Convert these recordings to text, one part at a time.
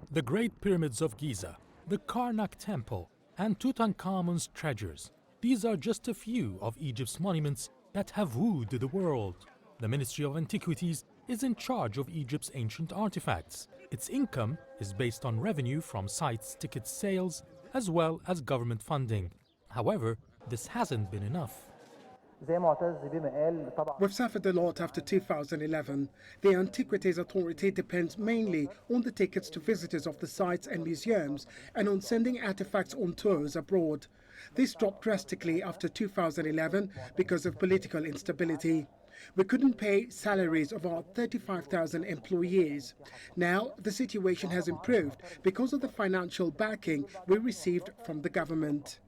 The Great Pyramids of Giza, the Karnak Temple, and Tutankhamun's treasures. These are just a few of Egypt's monuments that have wooed the world. The Ministry of Antiquities is in charge of Egypt's ancient artifacts. Its income is based on revenue from sites' ticket sales as well as government funding. However, this hasn't been enough. We've suffered a lot after 2011. The Antiquities Authority depends mainly on the tickets to visitors of the sites and museums and on sending artifacts on tours abroad. This dropped drastically after 2011 because of political instability. We couldn't pay salaries of our 35,000 employees. Now the situation has improved because of the financial backing we received from the government.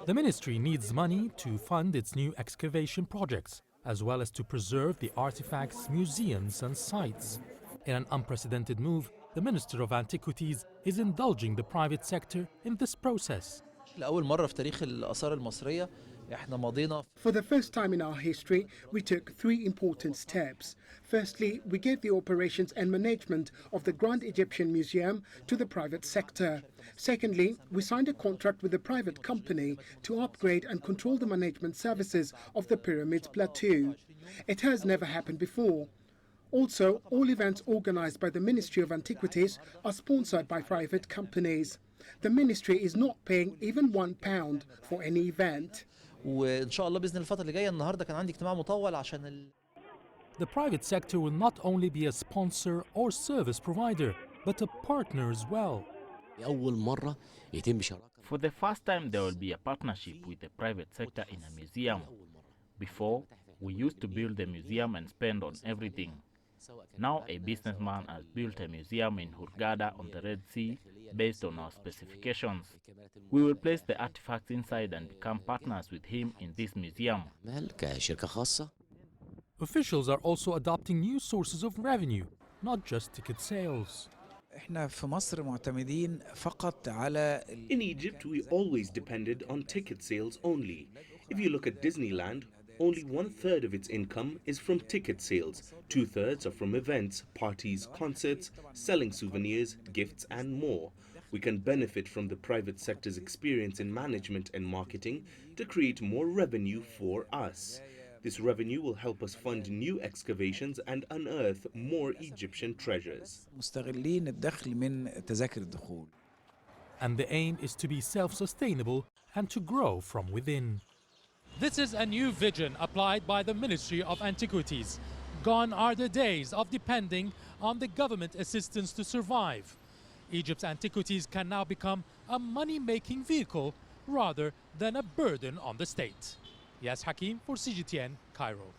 The ministry needs money to fund its new excavation projects, as well as to preserve the artifacts, museums and sites. In an unprecedented move, the Minister of Antiquities is indulging the private sector in this process. For the first time in our history, we took three important steps. Firstly, we gave the operations and management of the Grand Egyptian Museum to the private sector. Secondly, we signed a contract with a private company to upgrade and control the management services of the Pyramids Plateau. It has never happened before. Also, all events organized by the Ministry of Antiquities are sponsored by private companies. The ministry is not paying even £1 for any event. The private sector will not only be a sponsor or service provider, but a partner as well. For the first time, there will be a partnership with the private sector in a museum. Before, we used to build the museum and spend on everything. Now a businessman has built a museum in Hurghada on the Red Sea based on our specifications. We will place the artifacts inside and become partners with him in this museum. Officials are also adopting new sources of revenue, not just ticket sales. In Egypt, we always depended on ticket sales only. If you look at Disneyland, only 1/3 of its income is from ticket sales. 2/3 are from events, parties, concerts, selling souvenirs, gifts, and more. We can benefit from the private sector's experience in management and marketing to create more revenue for us. This revenue will help us fund new excavations and unearth more Egyptian treasures. And the aim is to be self-sustainable and to grow from within. This is a new vision applied by the Ministry of Antiquities. Gone are the days of depending on the government assistance to survive. Egypt's antiquities can now become a money-making vehicle rather than a burden on the state. Yes, Hakim for CGTN, Cairo.